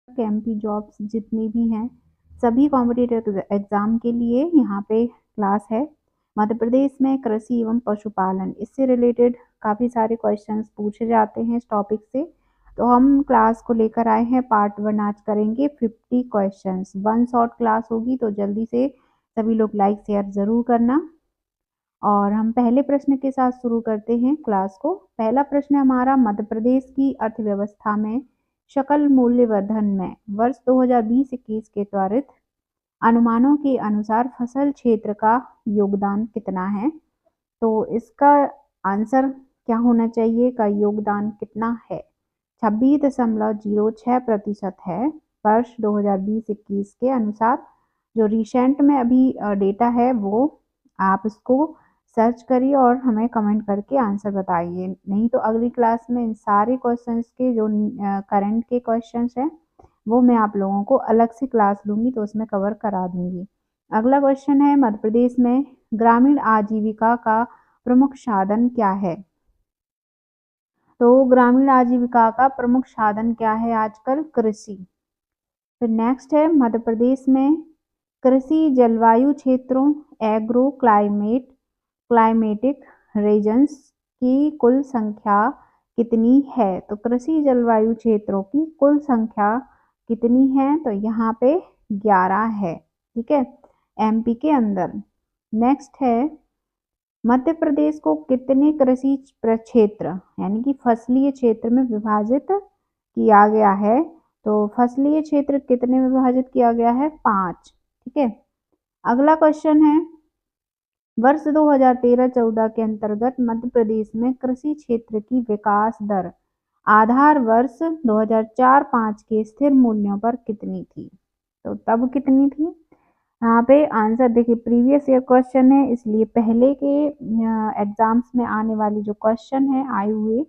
MP jobs जितनी भी हैं सभी कॉम्पिटिटिव एग्जाम के लिए यहाँ पे क्लास है। मध्य प्रदेश में कृषि एवं पशुपालन इससे रिलेटेड काफ़ी सारे क्वेश्चंस पूछे जाते हैं इस टॉपिक से। तो हम क्लास को लेकर आए हैं पार्ट 1 आज करेंगे 50 क्वेश्चंस। 1 शॉर्ट क्लास होगी तो जल्दी से सभी लोग लाइक शेयर ज़रूर करना। और हम पहले प्रश्न के साथ शुरू करते हैं क्लास को। पहला प्रश्न है हमारा, मध्य प्रदेश की अर्थव्यवस्था में सकल मूल्यवर्धन में वर्ष 2020-21 के त्वरित अनुमानों के अनुसार फसल क्षेत्र का योगदान कितना है? तो इसका आंसर क्या होना चाहिए का योगदान कितना है? 26.06% है वर्ष 2020-21 के अनुसार। जो रिसेंट में अभी डेटा है वो आप इसको सर्च करिए और हमें कमेंट करके आंसर बताइए। नहीं तो अगली क्लास में इन सारे क्वेश्चंस के जो करंट के क्वेश्चंस हैं वो मैं आप लोगों को अलग से क्लास लूँगी तो उसमें कवर करा दूँगी। अगला क्वेश्चन है, मध्य प्रदेश में ग्रामीण आजीविका का प्रमुख साधन क्या है? तो ग्रामीण आजीविका का प्रमुख साधन क्या है आजकल? कृषि। फिर नेक्स्ट है, मध्य प्रदेश में कृषि जलवायु क्षेत्रों एग्रो क्लाइमेटिक रीजन्स की कुल संख्या कितनी है? तो कृषि जलवायु क्षेत्रों की कुल संख्या कितनी है? तो यहाँ पे 11 है। ठीक है, एमपी के अंदर। नेक्स्ट है, मध्य प्रदेश को कितने कृषि क्षेत्र यानी कि फसलीय क्षेत्र में विभाजित किया गया है? तो फसलीय क्षेत्र कितने में विभाजित किया गया है? 5। ठीक है, अगला क्वेश्चन है, वर्ष 2013-14 के अंतर्गत मध्य प्रदेश में कृषि क्षेत्र की विकास दर आधार वर्ष 2004-5 के स्थिर मूल्यों पर कितनी थी? तो तब कितनी थी? यहाँ पे आंसर देखिए, प्रीवियस ईयर क्वेश्चन है इसलिए पहले के एग्जाम्स में आने वाली जो क्वेश्चन है आए हुए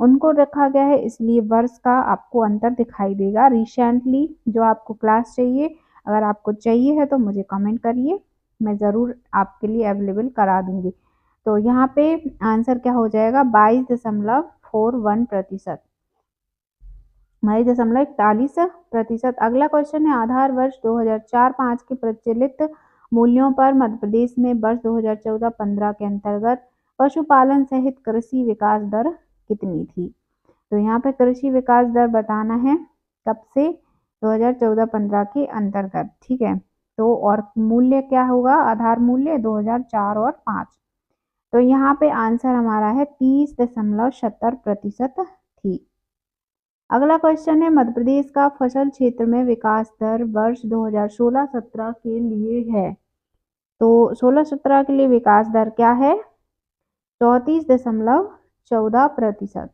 उनको रखा गया है, इसलिए वर्ष का आपको अंतर दिखाई देगा। रिसेंटली जो आपको क्लास चाहिए, अगर आपको चाहिए है तो मुझे कमेंट करिए, मैं ज़रूर आपके लिए अवेलेबल करा दूंगी। तो यहाँ पे आंसर क्या हो जाएगा? 22.41%, 22.41%। अगला क्वेश्चन है, आधार वर्ष 2004-5 के प्रचलित मूल्यों पर मध्य प्रदेश में वर्ष 2014-15 के अंतर्गत पशुपालन सहित कृषि विकास दर कितनी थी? तो यहाँ पे कृषि विकास दर बताना है कब से? 2014-15 के अंतर्गत। ठीक है, तो और मूल्य क्या होगा? आधार मूल्य 2004 और 5। तो यहाँ पे आंसर हमारा है 30.70% थी। अगला क्वेश्चन है, मध्य प्रदेश का फसल क्षेत्र में विकास दर वर्ष 2016-17 के लिए है। तो 16-17 के लिए विकास दर क्या है? 34.14%।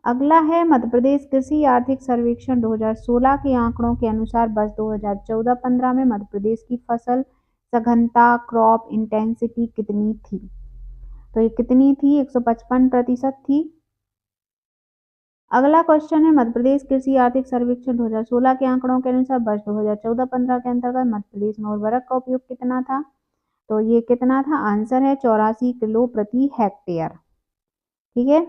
अगला है, मध्य प्रदेश कृषि आर्थिक सर्वेक्षण 2016 के आंकड़ों के अनुसार वर्ष 2014-15 में मध्य प्रदेश की फसल सघनता क्रॉप इंटेंसिटी कितनी थी? तो ये कितनी थी? 155% थी। अगला क्वेश्चन है, मध्य प्रदेश कृषि आर्थिक सर्वेक्षण 2016 के आंकड़ों के अनुसार वर्ष 2014-15 के अंतर्गत मध्य प्रदेश में उर्वरक का उपयोग कितना था? तो ये कितना था? आंसर है 84 किलो प्रति हेक्टेयर। ठीक है,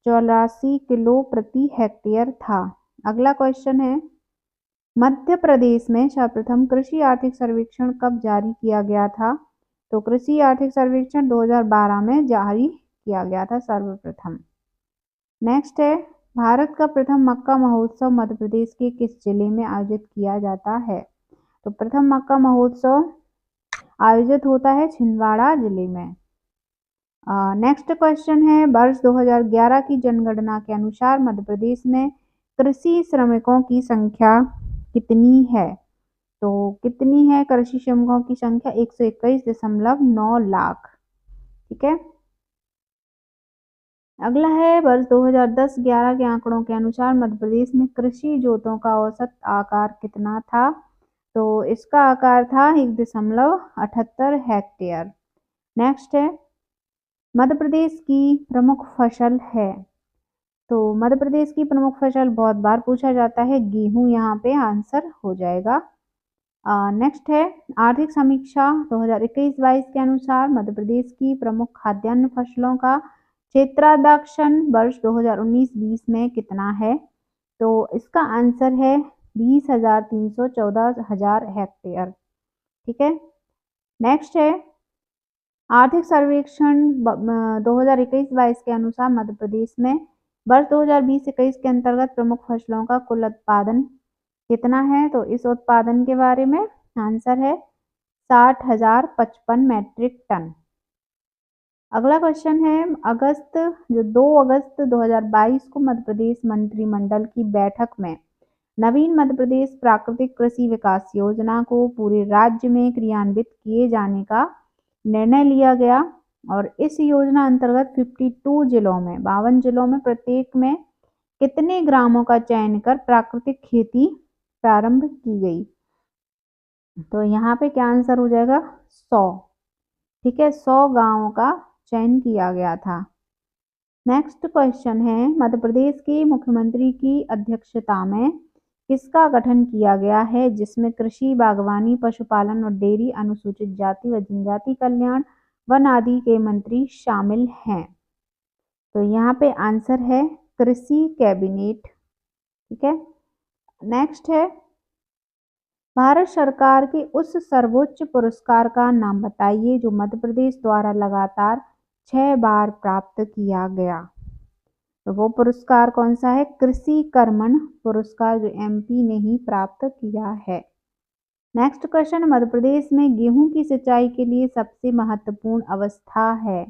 84 किलो प्रति हेक्टेयर था। अगला क्वेश्चन है, मध्य प्रदेश में सर्वप्रथम कृषि आर्थिक सर्वेक्षण कब जारी किया गया था? तो कृषि आर्थिक सर्वेक्षण 2012 में जारी किया गया था सर्वप्रथम। नेक्स्ट है, भारत का प्रथम मक्का महोत्सव मध्य प्रदेश के किस जिले में आयोजित किया जाता है? तो प्रथम मक्का महोत्सव आयोजित होता है छिंदवाड़ा जिले में। नेक्स्ट क्वेश्चन है, वर्ष 2011 की जनगणना के अनुसार मध्य प्रदेश में कृषि श्रमिकों की संख्या कितनी है? तो कितनी है कृषि श्रमिकों की संख्या? 121.9 लाख। ठीक है, अगला है, वर्ष 2010-11 के आंकड़ों के अनुसार मध्य प्रदेश में कृषि जोतों का औसत आकार कितना था? तो इसका आकार था 1.78 हेक्टेयर। नेक्स्ट है, मध्य प्रदेश की प्रमुख फसल है। तो मध्य प्रदेश की प्रमुख फसल बहुत बार पूछा जाता है, गेहूं यहाँ पे आंसर हो जाएगा। नेक्स्ट है, आर्थिक समीक्षा 2021-22 के अनुसार मध्य प्रदेश की प्रमुख खाद्यान्न फसलों का क्षेत्राध्यक्षण वर्ष 2019-20 में कितना है? तो इसका आंसर है 20,314 हेक्टेयर। ठीक है। नेक्स्ट है आर्थिक सर्वेक्षण 2021-22 के अनुसार मध्य प्रदेश में वर्ष 2020-21 के अंतर्गत प्रमुख फसलों का कुल उत्पादन कितना है? तो इस उत्पादन के बारे में आंसर है 60,055 मैट्रिक टन। अगला क्वेश्चन है जो 2 अगस्त 2022 को मध्य प्रदेश मंत्रिमंडल की बैठक में नवीन मध्य प्रदेश प्राकृतिक कृषि विकास योजना को पूरे राज्य में क्रियान्वित किए जाने का निर्णय लिया गया और इस योजना अंतर्गत 52 जिलों में 52 जिलों में प्रत्येक में कितने ग्रामों का चयन कर प्राकृतिक खेती प्रारंभ की गई? तो यहाँ पे क्या आंसर हो जाएगा? 100। ठीक है, 100 गांवों का चयन किया गया था। नेक्स्ट क्वेश्चन है मध्य प्रदेश के मुख्यमंत्री की अध्यक्षता में किसका गठन किया गया है जिसमें कृषि, बागवानी, पशुपालन और डेयरी, अनुसूचित जाति व जनजाति कल्याण, वन आदि के मंत्री शामिल हैं? तो यहाँ पे आंसर है कृषि कैबिनेट। ठीक है। नेक्स्ट है भारत सरकार के उस सर्वोच्च पुरस्कार का नाम बताइए जो मध्य प्रदेश द्वारा लगातार 6 बार प्राप्त किया गया। तो वो पुरस्कार कौन सा है? कृषि कर्मण पुरस्कार, जो एमपी ने ही प्राप्त किया है। नेक्स्ट क्वेश्चन, मध्य प्रदेश में गेहूं की सिंचाई के लिए सबसे महत्वपूर्ण अवस्था है,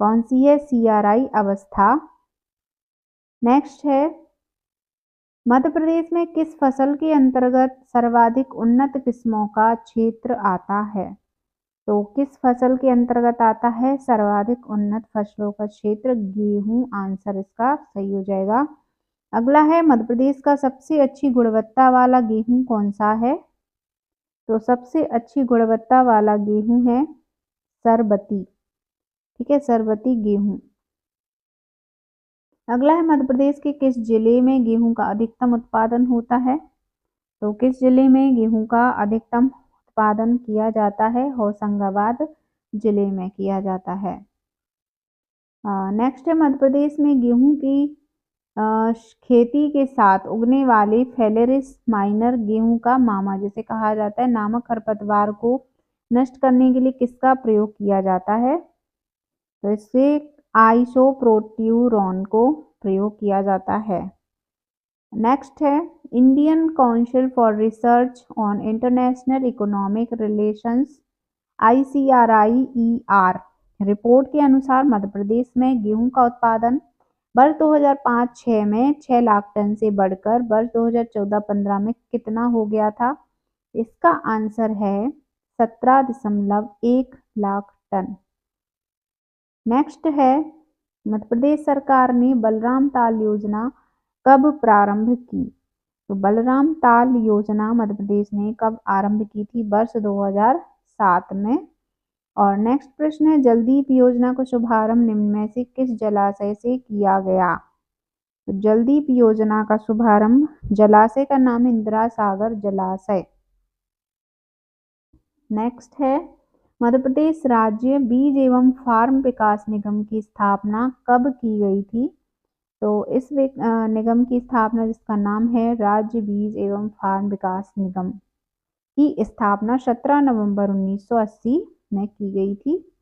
कौन सी है? CRI अवस्था। नेक्स्ट है मध्य प्रदेश में किस फसल के अंतर्गत सर्वाधिक उन्नत किस्मों का क्षेत्र आता है? तो किस फसल के अंतर्गत आता है सर्वाधिक उन्नत फसलों का क्षेत्र? गेहूं आंसर इसका सही हो जाएगा। अगला है मध्य प्रदेश का सबसे अच्छी गुणवत्ता वाला गेहूं कौन सा है? तो सबसे अच्छी गुणवत्ता वाला गेहूं है सरबती। ठीक है, सरबती गेहूं। अगला है मध्य प्रदेश के किस जिले में गेहूं का अधिकतम उत्पादन होता है? तो किस जिले में गेहूं का अधिकतम उत्पादन किया जाता है? होशंगाबाद जिले में किया जाता है। नेक्स्ट है मध्य प्रदेश में गेहूं की खेती के साथ उगने वाले फेलेरिस माइनर गेहूं का मामा जिसे कहा जाता है नामक खरपतवार को नष्ट करने के लिए किसका प्रयोग किया जाता है? तो इससे आइसोप्रोट्यूरॉन को प्रयोग किया जाता है। नेक्स्ट है Indian council for research on international economic relations ICRIER report के अनुसार मध्य प्रदेश में गेहूं का उत्पादन वर्ष 2005-06 में 6 लाख टन से बढ़कर वर्ष 2014-15 में कितना हो गया था? इसका आंसर है 17.1 लाख टन। नेक्स्ट है मध्य प्रदेश सरकार ने बलराम ताल योजना कब प्रारंभ की? तो बलराम ताल योजना मध्य प्रदेश ने कब आरंभ की थी? वर्ष 2007 में। और नेक्स्ट प्रश्न है जलदीप योजना का शुभारंभ निम्न में से किस जलाशय से किया गया? तो जलदीप योजना का शुभारंभ जलाशय का नाम इंदिरा सागर जलाशय। नेक्स्ट है मध्य प्रदेश राज्य बीज एवं फार्म विकास निगम की स्थापना कब की गई थी? तो इस निगम की स्थापना जिसका नाम है राज्य बीज एवं फार्म विकास निगम की स्थापना 17 नवंबर 1980 में की गई थी।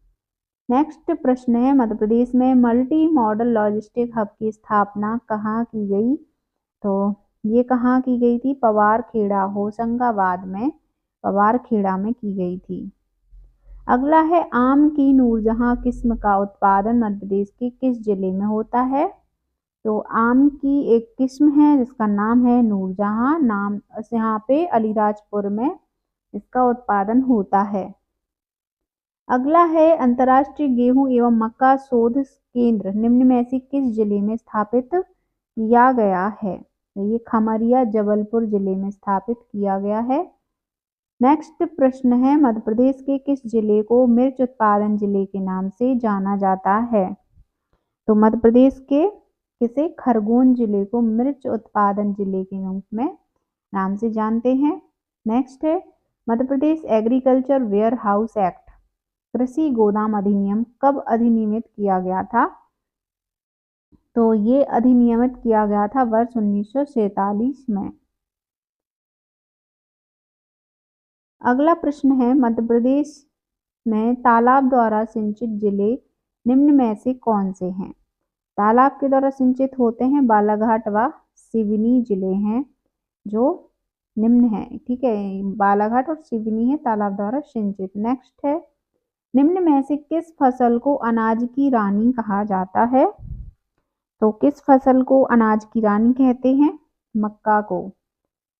नेक्स्ट प्रश्न है मध्य प्रदेश में मल्टी मॉडल लॉजिस्टिक हब की स्थापना कहाँ की गई? तो ये कहाँ की गई थी? पवारखेड़ा, होशंगाबाद में पवारखेड़ा में की गई थी। अगला है आम की नूरजहां किस्म का उत्पादन मध्य प्रदेश के किस जिले में होता है? तो आम की एक किस्म है जिसका नाम है नूरजहां, नाम यहाँ पे अलीराजपुर में इसका उत्पादन होता है। अगला है अंतर्राष्ट्रीय गेहूं एवं मक्का शोध केंद्र निम्न में से किस जिले में स्थापित किया गया है? तो ये खमरिया जबलपुर जिले में स्थापित किया गया है। नेक्स्ट प्रश्न है मध्य प्रदेश के किस जिले को मिर्च उत्पादन जिले के नाम से जाना जाता है? तो मध्य प्रदेश के किसे? खरगोन जिले को मिर्च उत्पादन जिले के रूप में नाम से जानते हैं। नेक्स्ट है Madhya Pradesh agriculture ware house act कृषि गोदाम अधिनियम कब अधिनियमित किया गया था? तो ये अधिनियमित किया गया था वर्ष 1947 में। अगला प्रश्न है, मध्य प्रदेश में तालाब द्वारा सिंचित जिले निम्न में से कौन से हैं? तालाब के द्वारा सिंचित होते हैं बालाघाट व सिवनी जिले हैं जो निम्न है। ठीक है, बालाघाट और सिवनी है तालाब द्वारा सिंचित। नेक्स्ट है, निम्न में से किस फसल को अनाज की रानी कहा जाता है? तो किस फसल को अनाज की रानी कहते हैं? मक्का को।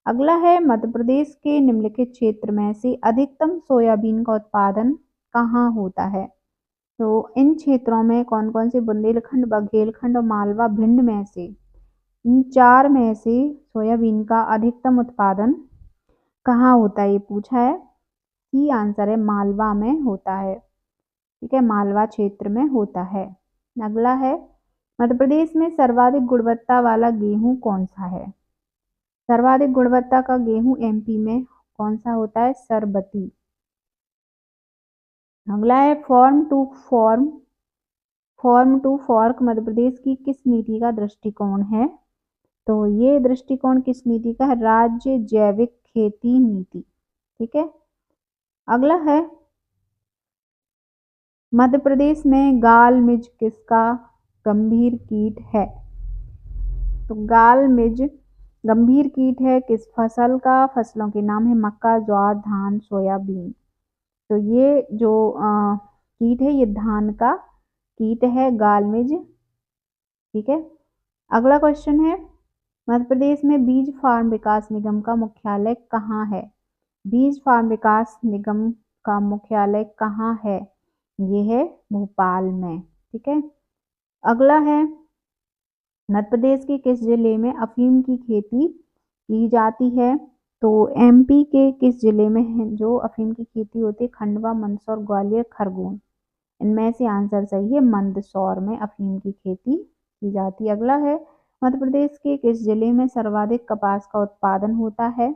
अगला है, मध्य प्रदेश के निम्नलिखित क्षेत्र में से अधिकतम सोयाबीन का उत्पादन कहाँ होता है? तो इन क्षेत्रों में कौन कौन से? बुंदेलखंड, बघेलखंड और मालवा भिंड में से इन 4 में से सोयाबीन का अधिकतम उत्पादन कहाँ होता है, ये पूछा है। सी आंसर है मालवा में होता है। ठीक है, मालवा क्षेत्र में होता है। अगला है, मध्य प्रदेश में सर्वाधिक गुणवत्ता वाला गेहूं कौन सा है? सर्वाधिक गुणवत्ता का गेहूं एमपी में कौन सा होता है? सरबती। अगला है, form to fork Madhya Pradesh की किस नीति का दृष्टिकोण है? तो ये दृष्टिकोण किस नीति का है? राज्य जैविक खेती नीति। ठीक है। अगला है, मध्य प्रदेश में गाल मिज किसका गंभीर कीट है? तो गाल मिज गंभीर कीट है किस फसल का? फसलों के नाम है मक्का, ज्वार, धान, सोयाबीन। तो ये जो कीट है ये धान का कीट है, गाल मिज। ठीक है। अगला क्वेश्चन है, मध्य प्रदेश में बीज फार्म विकास निगम का मुख्यालय कहाँ है? बीज फार्म विकास निगम का मुख्यालय कहाँ है? ये है भोपाल में। ठीक है। अगला है, मध्य प्रदेश के किस जिले में अफीम की खेती की जाती है? तो एमपी के किस जिले में है जो अफीम की खेती होती है? खंडवा, मंदसौर, ग्वालियर, खरगोन। इनमें से आंसर सही है मंदसौर में अफीम की खेती की जाती है। अगला है, मध्य प्रदेश के किस जिले में सर्वाधिक कपास का उत्पादन होता है?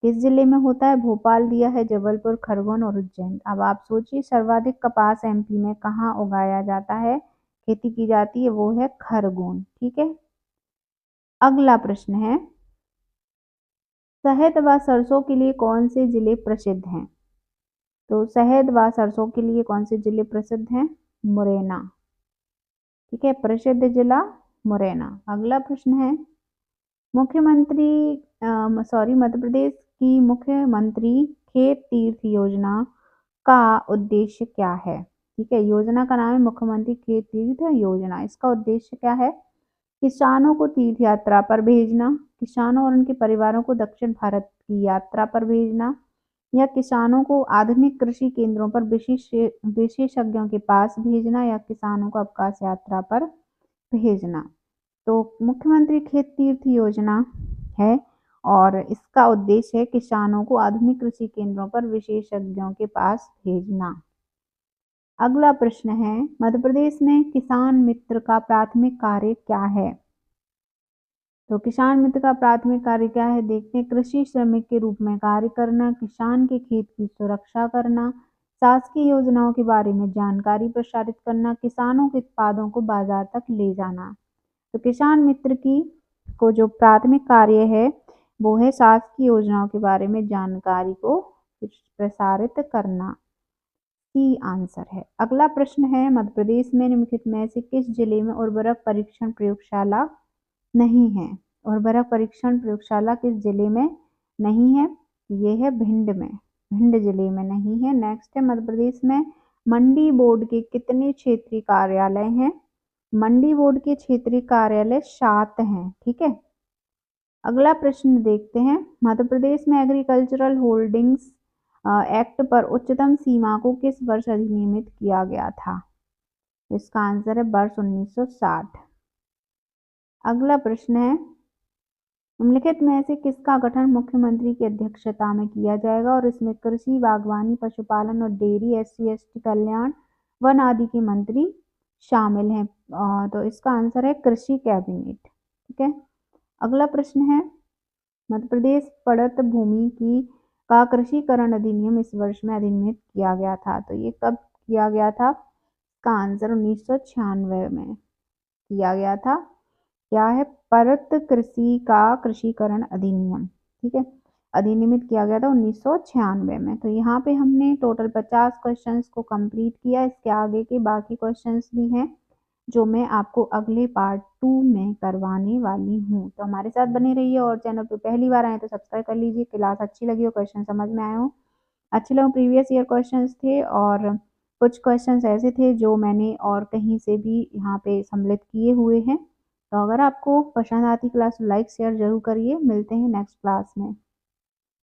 किस जिले में होता है? भोपाल दिया है, जबलपुर, खरगोन और उज्जैन। अब आप सोचिए सर्वाधिक कपास एमपी में कहाँ उगाया जाता है, खेती की जाती है? वो है खरगोन। ठीक है। अगला प्रश्न है, शहद व सरसों के लिए कौन से जिले प्रसिद्ध हैं? तो शहद व सरसों के लिए कौन से जिले प्रसिद्ध हैं? मुरैना। ठीक है, प्रसिद्ध जिला मुरैना। अगला प्रश्न है, मध्य प्रदेश की मुख्यमंत्री खेत तीर्थ योजना का उद्देश्य क्या है? ठीक है, योजना का नाम है मुख्यमंत्री खेत तीर्थ योजना। इसका उद्देश्य क्या है? किसानों को तीर्थ यात्रा पर भेजना, किसानों और उनके परिवारों को दक्षिण भारत की यात्रा पर भेजना, या किसानों को आधुनिक कृषि केंद्रों पर विशेषज्ञों के पास भेजना, या किसानों को अवकाश यात्रा पर भेजना। तो मुख्यमंत्री खेत तीर्थ योजना है और इसका उद्देश्य है किसानों को आधुनिक कृषि केंद्रों पर विशेषज्ञों के पास भेजना। अगला प्रश्न है, मध्य प्रदेश में किसान मित्र का प्राथमिक कार्य क्या है? तो किसान मित्र का प्राथमिक कार्य क्या है देखते हैं। कृषि श्रमिक के रूप में कार्य करना, किसान के खेत की सुरक्षा करना, शासकीय योजनाओं के बारे में जानकारी प्रसारित करना, किसानों के उत्पादों को बाजार तक ले जाना। तो किसान मित्र की को जो प्राथमिक कार्य है वो है शासकीय योजनाओं के बारे में जानकारी को प्रसारित करना। सी आंसर है। अगला प्रश्न है, मध्य प्रदेश में निम्नलिखित में से किस जिले में उर्वरक परीक्षण प्रयोगशाला नहीं है? उर्वरक परीक्षण प्रयोगशाला किस जिले में नहीं है? ये है भिंड में, भिंड जिले में नहीं है। नेक्स्ट है, मध्य प्रदेश में मंडी बोर्ड के कितने क्षेत्रीय कार्यालय हैं? मंडी बोर्ड के क्षेत्रीय कार्यालय 7 हैं। ठीक है। अगला प्रश्न देखते हैं, मध्य प्रदेश में एग्रीकल्चरल होल्डिंग्स एक्ट पर उच्चतम सीमा को किस वर्ष अधिनियमित किया गया था? इसका आंसर है वर्ष 1960। अगला प्रश्न है, निम्नलिखित में से किसका गठन मुख्यमंत्री की अध्यक्षता में किया जाएगा? और इसमें कृषि, बागवानी, पशुपालन और डेयरी, SC/ST कल्याण, वन आदि के मंत्री शामिल हैं। तो इसका आंसर है कृषि कैबिनेट। ठीक है। अगला प्रश्न है, मध्य प्रदेश पड़त भूमि की का कृषिकरण अधिनियम इस वर्ष में अधिनियमित किया गया था। तो ये कब किया गया था? इसका आंसर 1996 में। किया गया था। क्या है? परत कृषि का कृषिकरण अधिनियम, ठीक है, अधिनियमित किया गया था 1996 में। तो यहाँ पे हमने टोटल 50 क्वेश्चंस को कंप्लीट किया। इसके आगे के बाकी क्वेश्चंस भी हैं जो मैं आपको अगले पार्ट 2 में करवाने वाली हूँ। तो हमारे साथ बने रहिए, और चैनल पे पहली बार आए तो सब्सक्राइब कर लीजिए। क्लास अच्छी लगी हो, क्वेश्चन समझ में आए हो, अच्छे लगे, प्रीवियस ईयर क्वेश्चंस थे और कुछ क्वेश्चंस ऐसे थे जो मैंने और कहीं से भी यहाँ पे सम्मिलित किए हुए हैं। तो अगर आपको पसंद आती क्लास, लाइक शेयर जरूर करिए। मिलते हैं नेक्स्ट क्लास में।